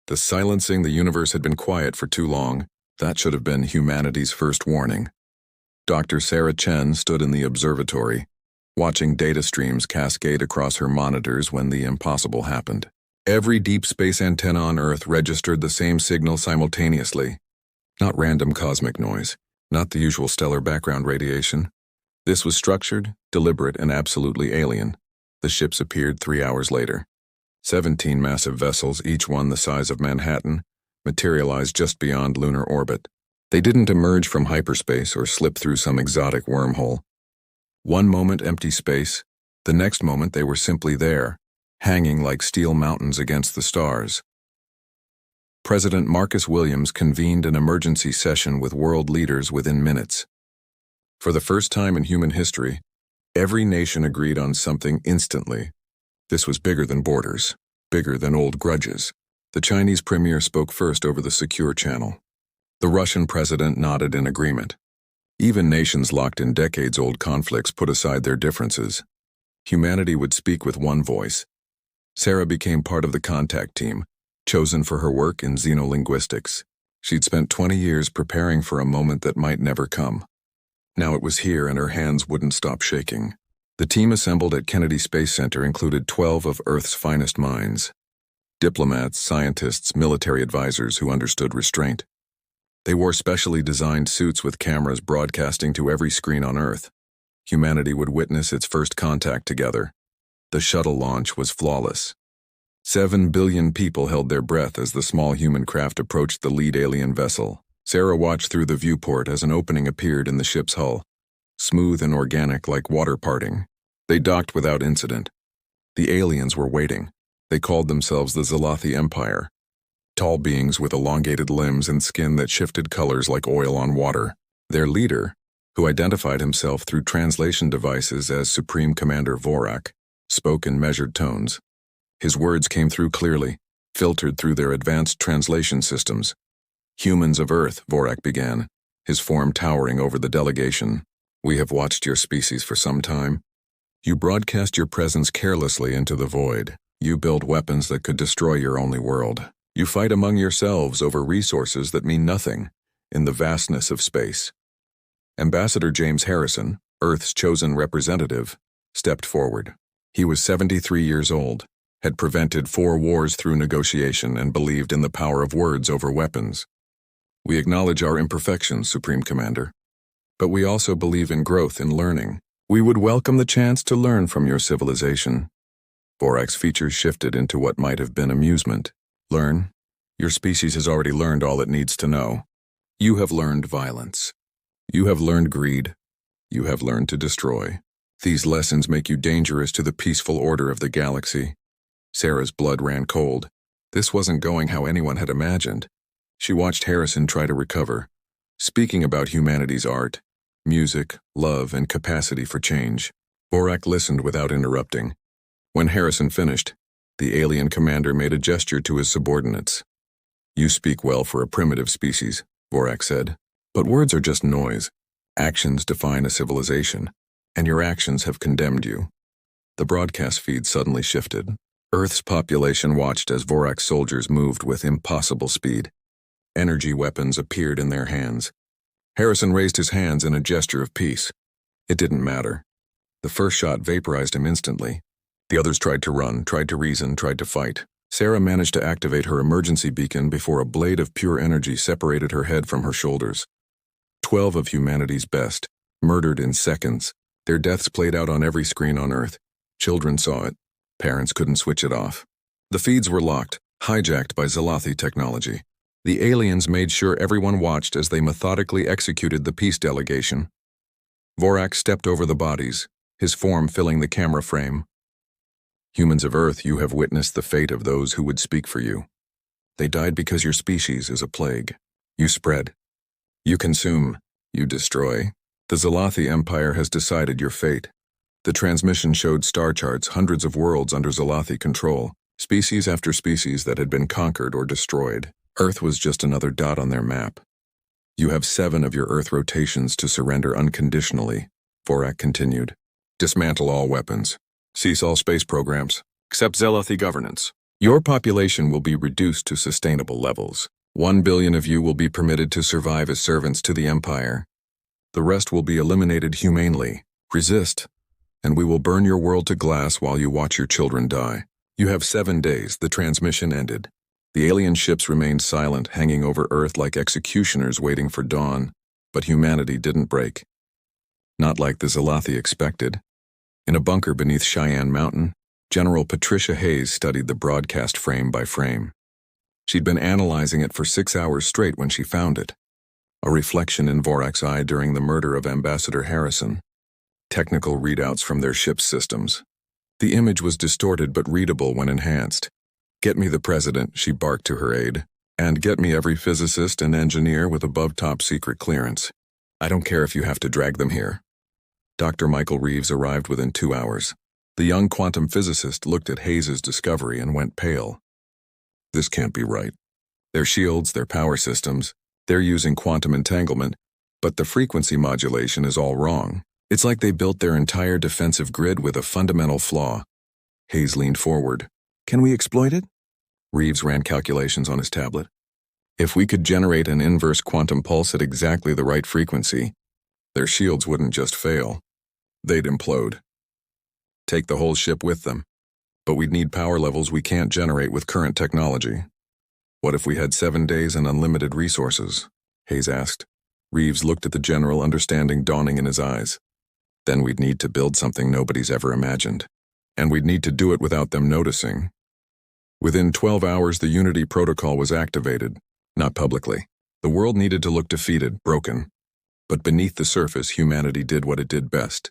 The silencing the universe had been quiet for too long. That should have been humanity's first warning. Dr. Sarah Chen stood in the observatory, watching data streams cascade across her monitors when the impossible happened. Every deep space antenna on Earth registered the same signal simultaneously. Not random cosmic noise, not the usual stellar background radiation. This was structured, deliberate, and absolutely alien. The ships appeared 3 hours later. 17 massive vessels, each one the size of Manhattan, materialized just beyond lunar orbit. They didn't emerge from hyperspace or slip through some exotic wormhole. One moment empty space, the next moment they were simply there, hanging like steel mountains against the stars. President Marcus Williams convened an emergency session with world leaders within minutes. For the first time in human history, every nation agreed on something instantly. This was bigger than borders, bigger than old grudges. The Chinese premier spoke first over the secure channel. The Russian president nodded in agreement. Even nations locked in decades-old conflicts put aside their differences. Humanity would speak with one voice. Sarah became part of the contact team, chosen for her work in xenolinguistics. She'd spent 20 years preparing for a moment that might never come. Now it was here and her hands wouldn't stop shaking. The team assembled at Kennedy Space Center included 12 of Earth's finest minds. Diplomats, scientists, military advisors who understood restraint. They wore specially designed suits with cameras broadcasting to every screen on Earth. Humanity would witness its first contact together. The shuttle launch was flawless. 7 billion people held their breath as the small human craft approached the lead alien vessel. Sarah watched through the viewport as an opening appeared in the ship's hull, smooth and organic like water parting. They docked without incident. The aliens were waiting. They called themselves the Zalathi Empire. Tall beings with elongated limbs and skin that shifted colors like oil on water. Their leader, who identified himself through translation devices as Supreme Commander Vorak, spoke in measured tones. His words came through clearly, filtered through their advanced translation systems. "Humans of Earth," Vorak began, his form towering over the delegation. "We have watched your species for some time. You broadcast your presence carelessly into the void. You build weapons that could destroy your only world. You fight among yourselves over resources that mean nothing in the vastness of space." Ambassador James Harrison, Earth's chosen representative, stepped forward. He was 73 years old, had prevented 4 wars through negotiation, and believed in the power of words over weapons. "We acknowledge our imperfections, Supreme Commander, but we also believe in growth and learning. We would welcome the chance to learn from your civilization." Vorak's features shifted into what might have been amusement. "Learn? Your species has already learned all it needs to know. You have learned violence. You have learned greed. You have learned to destroy. These lessons make you dangerous to the peaceful order of the galaxy." Sarah's blood ran cold. This wasn't going how anyone had imagined. She watched Harrison try to recover, speaking about humanity's art, music, love, and capacity for change. Vorak listened without interrupting. When Harrison finished, the alien commander made a gesture to his subordinates. "You speak well for a primitive species," Vorak said, "but words are just noise. Actions define a civilization, and your actions have condemned you." The broadcast feed suddenly shifted. Earth's population watched as Vorak's soldiers moved with impossible speed. Energy weapons appeared in their hands. Harrison raised his hands in a gesture of peace. It didn't matter. The first shot vaporized him instantly. The others tried to run, tried to reason, tried to fight. Sarah managed to activate her emergency beacon before a blade of pure energy separated her head from her shoulders. 12 of humanity's best, murdered in seconds. Their deaths played out on every screen on Earth. Children saw it. Parents couldn't switch it off. The feeds were locked, hijacked by Zalathi technology. The aliens made sure everyone watched as they methodically executed the peace delegation. Vorak stepped over the bodies, his form filling the camera frame. "Humans of Earth, you have witnessed the fate of those who would speak for you. They died because your species is a plague. You spread. You consume. You destroy. The Zalathi Empire has decided your fate." The transmission showed star charts, hundreds of worlds under Zalathi control, species after species that had been conquered or destroyed. Earth was just another dot on their map. "You have 7 of your Earth rotations to surrender unconditionally," Vorak continued. "Dismantle all weapons. Cease all space programs. Accept Zalathi governance. Your population will be reduced to sustainable levels. 1 billion of you will be permitted to survive as servants to the Empire. The rest will be eliminated humanely. Resist, and we will burn your world to glass while you watch your children die. You have 7 days. The transmission ended. The alien ships remained silent, hanging over Earth like executioners waiting for dawn, but humanity didn't break. Not like the Zalathi expected. In a bunker beneath Cheyenne Mountain, General Patricia Hayes studied the broadcast frame by frame. She'd been analyzing it for 6 hours straight when she found it. A reflection in Vorak's eye during the murder of Ambassador Harrison. Technical readouts from their ship's systems. The image was distorted but readable when enhanced. "Get me the president," she barked to her aide. "And get me every physicist and engineer with above top secret clearance. I don't care if you have to drag them here." Dr. Michael Reeves arrived within 2 hours. The young quantum physicist looked at Hayes' discovery and went pale. This can't be right. Their shields, their power systems, they're using quantum entanglement, but the frequency modulation is all wrong. It's like they built their entire defensive grid with a fundamental flaw. Hayes leaned forward. "Can we exploit it?" Reeves ran calculations on his tablet. "If we could generate an inverse quantum pulse at exactly the right frequency, their shields wouldn't just fail. They'd implode. Take the whole ship with them. But we'd need power levels we can't generate with current technology." "What if we had 7 days and unlimited resources?" Hayes asked. Reeves looked at the general, understanding dawning in his eyes. "Then we'd need to build something nobody's ever imagined. And we'd need to do it without them noticing." Within 12 hours, the Unity Protocol was activated. Not publicly. The world needed to look defeated, broken. But beneath the surface, humanity did what it did best.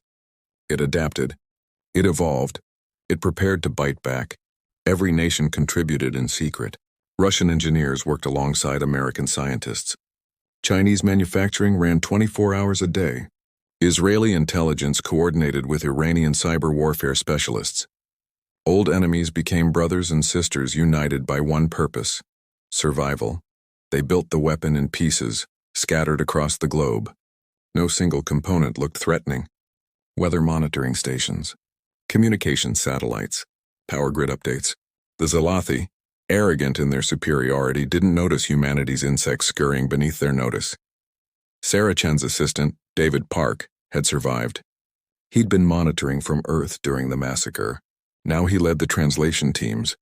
It adapted. It evolved. It prepared to bite back. Every nation contributed in secret. Russian engineers worked alongside American scientists. Chinese manufacturing ran 24 hours a day. Israeli intelligence coordinated with Iranian cyber warfare specialists. Old enemies became brothers and sisters united by one purpose: survival. They built the weapon in pieces, scattered across the globe. No single component looked threatening. Weather monitoring stations, communication satellites, power grid updates. The Zalathi, arrogant in their superiority, didn't notice humanity's insects scurrying beneath their notice. Sarah Chen's assistant, David Park, had survived. He'd been monitoring from Earth during the massacre. Now he led the translation teams,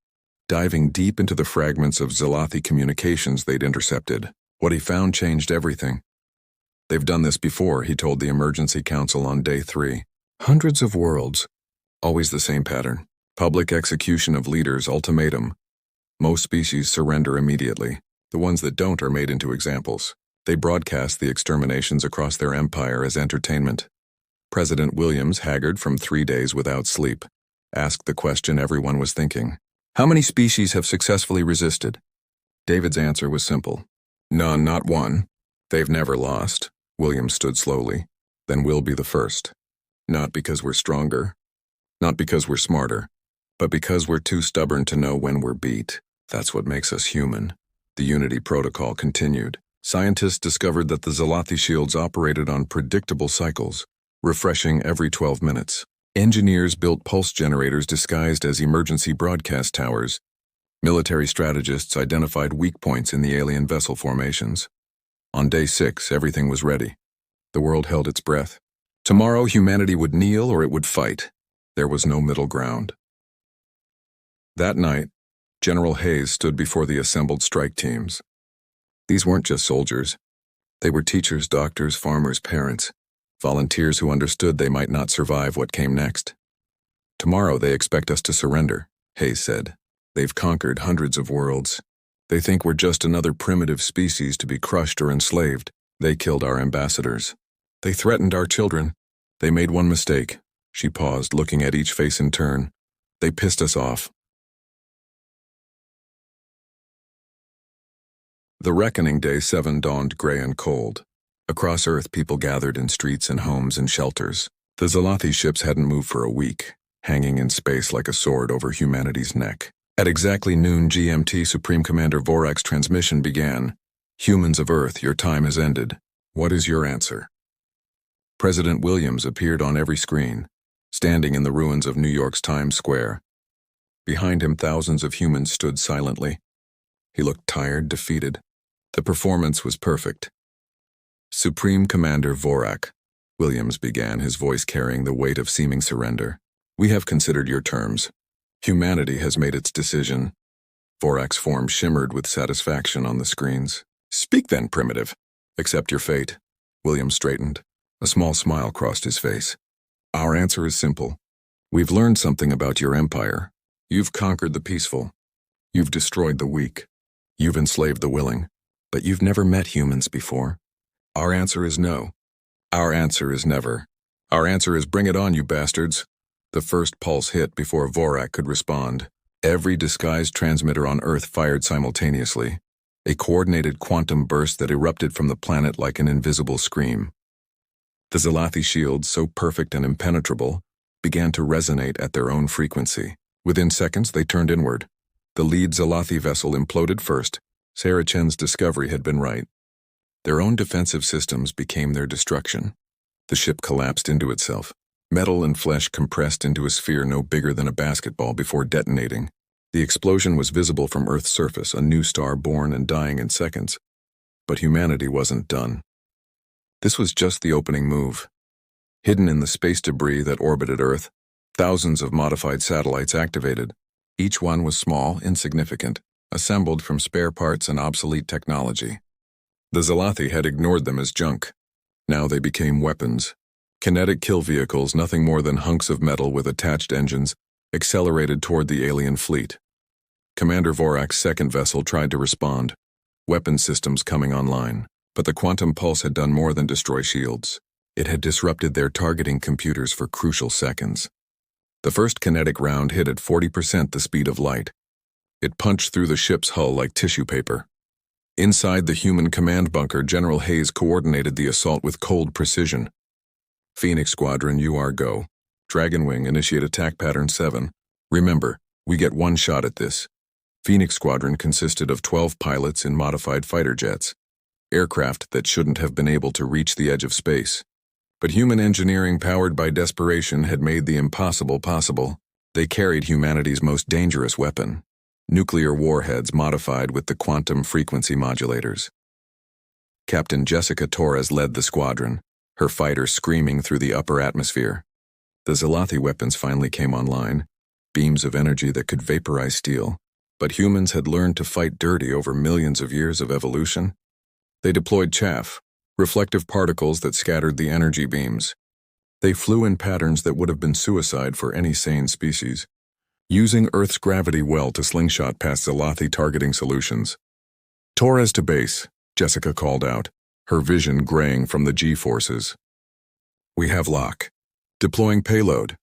diving deep into the fragments of Zalathi communications they'd intercepted. What he found changed everything. "They've done this before," he told the Emergency Council on day 3. "Hundreds of worlds. Always the same pattern. Public execution of leaders, ultimatum. Most species surrender immediately. The ones that don't are made into examples. They broadcast the exterminations across their empire as entertainment." President Williams, haggard from 3 days without sleep, asked the question everyone was thinking. "How many species have successfully resisted?" David's answer was simple. "None, not one. They've never lost." Williams stood slowly. "Then we'll be the first. Not because we're stronger. Not because we're smarter. But because we're too stubborn to know when we're beat. That's what makes us human." The Unity Protocol continued. Scientists discovered that the Zalathi shields operated on predictable cycles, refreshing every 12 minutes. Engineers built pulse generators disguised as emergency broadcast towers. Military strategists identified weak points in the alien vessel formations. On day 6, everything was ready. The world held its breath. Tomorrow, humanity would kneel or it would fight. There was no middle ground. That night, General Hayes stood before the assembled strike teams. These weren't just soldiers. They were teachers, doctors, farmers, parents, volunteers who understood they might not survive what came next. "Tomorrow they expect us to surrender," Hayes said. "They've conquered hundreds of worlds. They think we're just another primitive species to be crushed or enslaved. They killed our ambassadors. They threatened our children. They made one mistake." She paused, looking at each face in turn. "They pissed us off." The reckoning day 7 dawned gray and cold. Across Earth, people gathered in streets and homes and shelters. The Zalathi ships hadn't moved for a week, hanging in space like a sword over humanity's neck. At exactly noon GMT, Supreme Commander Vorak's transmission began. "Humans of Earth, your time has ended. What is your answer?" President Williams appeared on every screen, standing in the ruins of New York's Times Square. Behind him, thousands of humans stood silently. He looked tired, defeated. The performance was perfect. Supreme Commander Vorak, Williams began, his voice carrying the weight of seeming surrender. We have considered your terms. Humanity has made its decision. Vorak's form shimmered with satisfaction on the screens. Speak then, primitive. Accept your fate. Williams straightened. A small smile crossed his face. Our answer is simple. We've learned something about your empire. You've conquered the peaceful. You've destroyed the weak. You've enslaved the willing. But you've never met humans before. Our answer is no. Our answer is never. Our answer is bring it on, you bastards. The first pulse hit before Vorak could respond. Every disguised transmitter on Earth fired simultaneously. A coordinated quantum burst that erupted from the planet like an invisible scream. The Zalathi shields, so perfect and impenetrable, began to resonate at their own frequency. Within seconds, they turned inward. The lead Zalathi vessel imploded first. Sarah Chen's discovery had been right. Their own defensive systems became their destruction. The ship collapsed into itself. Metal and flesh compressed into a sphere no bigger than a basketball before detonating. The explosion was visible from Earth's surface, a new star born and dying in seconds. But humanity wasn't done. This was just the opening move. Hidden in the space debris that orbited Earth, thousands of modified satellites activated. Each one was small, insignificant, assembled from spare parts and obsolete technology. The Zalathi had ignored them as junk. Now they became weapons. Kinetic kill vehicles, nothing more than hunks of metal with attached engines, accelerated toward the alien fleet. Commander Vorak's second vessel tried to respond, weapon systems coming online. But the quantum pulse had done more than destroy shields. It had disrupted their targeting computers for crucial seconds. The first kinetic round hit at 40% the speed of light. It punched through the ship's hull like tissue paper. Inside the human command bunker, General Hayes coordinated the assault with cold precision. Phoenix Squadron, you are go. Dragonwing, initiate attack pattern 7. Remember, we get one shot at this. Phoenix Squadron consisted of 12 pilots in modified fighter jets. Aircraft that shouldn't have been able to reach the edge of space. But human engineering powered by desperation had made the impossible possible. They carried humanity's most dangerous weapon. Nuclear warheads modified with the quantum frequency modulators. Captain Jessica Torres led the squadron, her fighters screaming through the upper atmosphere. The Zalathi weapons finally came online, beams of energy that could vaporize steel. But humans had learned to fight dirty over millions of years of evolution. They deployed chaff, reflective particles that scattered the energy beams. They flew in patterns that would have been suicide for any sane species, using Earth's gravity well to slingshot past Zalathi targeting solutions. Torres to base, Jessica called out, her vision graying from the G-forces. We have lock. Deploying payload.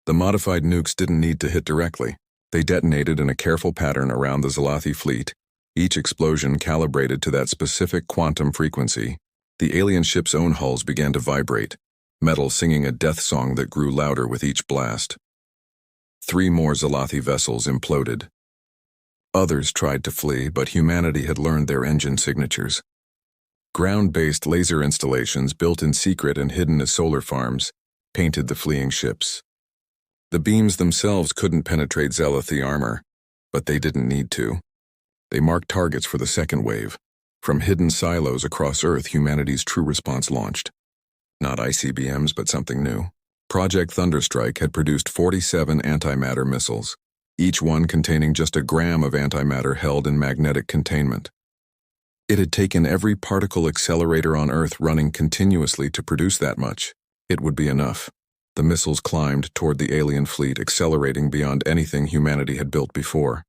The modified nukes didn't need to hit directly. They detonated in a careful pattern around the Zalathi fleet, each explosion calibrated to that specific quantum frequency. The alien ship's own hulls began to vibrate, metal singing a death song that grew louder with each blast. 3 more Zalathi vessels imploded. Others tried to flee, but humanity had learned their engine signatures. Ground-based laser installations built in secret and hidden as solar farms painted the fleeing ships. The beams themselves couldn't penetrate Zalathi armor, but they didn't need to. They marked targets for the second wave. From hidden silos across Earth, humanity's true response launched. Not ICBMs, but something new. Project Thunderstrike had produced 47 antimatter missiles, each one containing just a gram of antimatter held in magnetic containment. It had taken every particle accelerator on Earth running continuously to produce that much. It would be enough. The missiles climbed toward the alien fleet, accelerating beyond anything humanity had built before.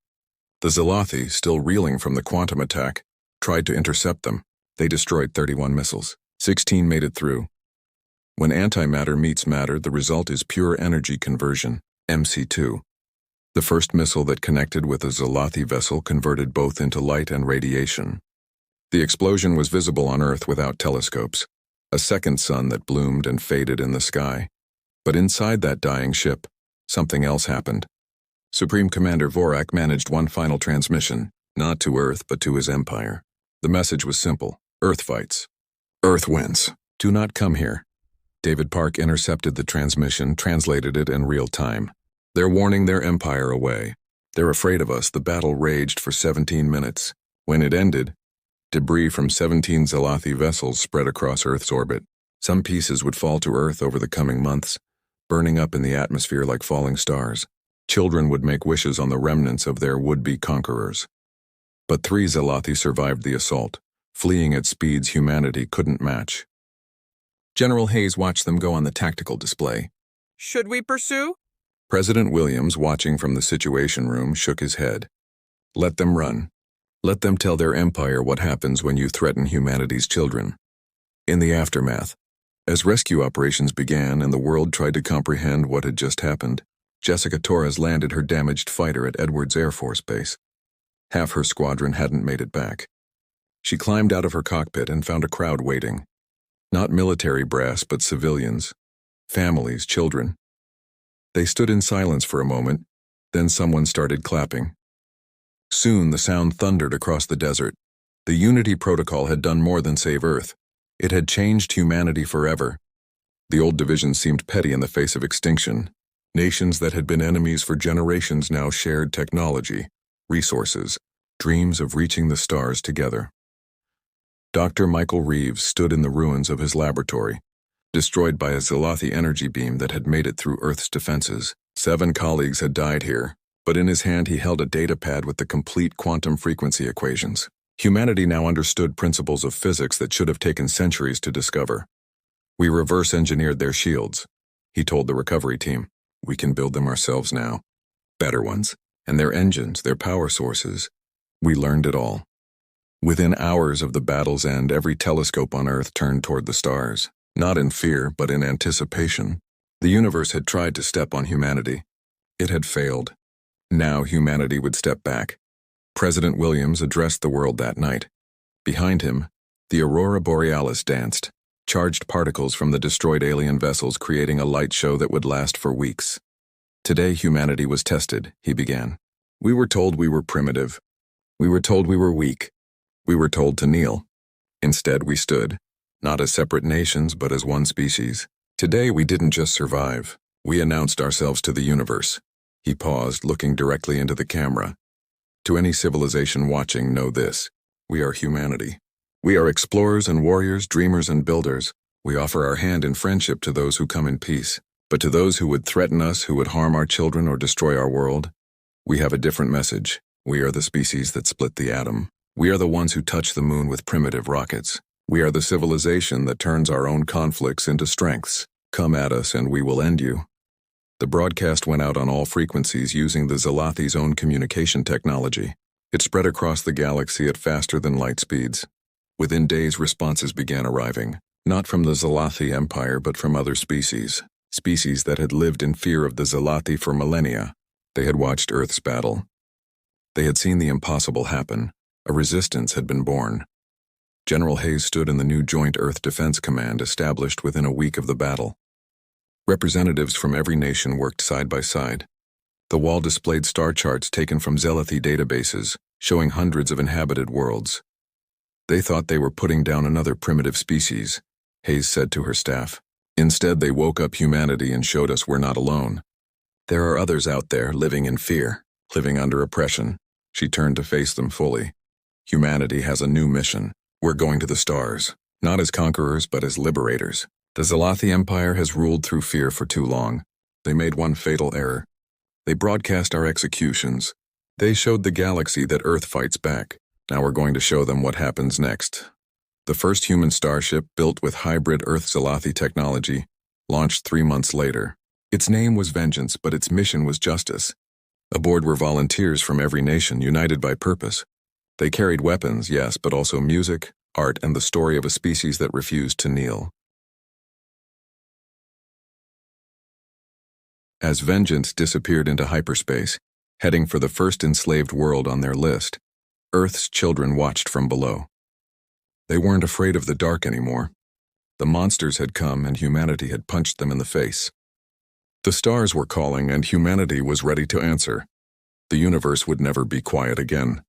The Zalathi, still reeling from the quantum attack, tried to intercept them. They destroyed 31 missiles. 16 made it through. When antimatter meets matter, the result is pure energy conversion, MC2. The first missile that connected with a Zalathi vessel converted both into light and radiation. The explosion was visible on Earth without telescopes, a second sun that bloomed and faded in the sky. But inside that dying ship, something else happened. Supreme Commander Vorak managed one final transmission, not to Earth but to his empire. The message was simple: Earth fights. Earth wins. Do not come here. David Park intercepted the transmission, translated it in real time. They're warning their empire away. They're afraid of us. The battle raged for 17 minutes. When it ended, debris from 17 Zalathi vessels spread across Earth's orbit. Some pieces would fall to Earth over the coming months, burning up in the atmosphere like falling stars. Children would make wishes on the remnants of their would-be conquerors. But 3 Zalathi survived the assault, fleeing at speeds humanity couldn't match. General Hayes watched them go on the tactical display. Should we pursue? President Williams, watching from the Situation Room, shook his head. Let them run. Let them tell their empire what happens when you threaten humanity's children. In the aftermath, as rescue operations began and the world tried to comprehend what had just happened, Jessica Torres landed her damaged fighter at Edwards Air Force Base. Half her squadron hadn't made it back. She climbed out of her cockpit and found a crowd waiting. Not military brass, but civilians. Families, children. They stood in silence for a moment, then someone started clapping. Soon the sound thundered across the desert. The Unity Protocol had done more than save Earth. It had changed humanity forever. The old divisions seemed petty in the face of extinction. Nations that had been enemies for generations now shared technology, resources, dreams of reaching the stars together. Dr. Michael Reeves stood in the ruins of his laboratory, destroyed by a Zalathi energy beam that had made it through Earth's defenses. 7 colleagues had died here, but in his hand he held a data pad with the complete quantum frequency equations. Humanity now understood principles of physics that should have taken centuries to discover. We reverse-engineered their shields, he told the recovery team. We can build them ourselves now. Better ones. And their engines, their power sources. We learned it all. Within hours of the battle's end, every telescope on Earth turned toward the stars. Not in fear, but in anticipation. The universe had tried to step on humanity. It had failed. Now humanity would step back. President Williams addressed the world that night. Behind him, the Aurora Borealis danced, charged particles from the destroyed alien vessels creating a light show that would last for weeks. Today humanity was tested, he began. We were told we were primitive. We were told we were weak. We were told to kneel. Instead we stood. Not as separate nations, but as one species. Today we didn't just survive. We announced ourselves to the universe. He paused, looking directly into the camera. To any civilization watching, know this. We are humanity. We are explorers and warriors, dreamers and builders. We offer our hand in friendship to those who come in peace. But to those who would threaten us, who would harm our children or destroy our world, we have a different message. We are the species that split the atom. We are the ones who touch the moon with primitive rockets. We are the civilization that turns our own conflicts into strengths. Come at us and we will end you. The broadcast went out on all frequencies using the Zalathi's own communication technology. It spread across the galaxy at faster than light speeds. Within days, responses began arriving, not from the Zalathi Empire but from other species that had lived in fear of the Zalathi for millennia. They had watched Earth's battle. They had seen the impossible happen. A resistance had been born. General Hayes stood in the new Joint Earth Defense Command established within a week of the battle. Representatives from every nation worked side by side. The wall displayed star charts taken from Zalathi databases, showing hundreds of inhabited worlds. They thought they were putting down another primitive species, Hayes said to her staff. Instead, they woke up humanity and showed us we're not alone. There are others out there living in fear, living under oppression. She turned to face them fully. Humanity has a new mission. We're going to the stars, not as conquerors but as liberators. The Zalathi Empire has ruled through fear for too long. They made one fatal error. They broadcast our executions. They showed the galaxy that Earth fights back. Now we're going to show them what happens next. The first human starship, built with hybrid Earth-Zalathi technology, launched 3 months later. Its name was Vengeance, but its mission was justice. Aboard were volunteers from every nation, united by purpose. They carried weapons, yes, but also music, art, and the story of a species that refused to kneel. As Vengeance disappeared into hyperspace, heading for the first enslaved world on their list, Earth's children watched from below. They weren't afraid of the dark anymore. The monsters had come and humanity had punched them in the face. The stars were calling and humanity was ready to answer. The universe would never be quiet again.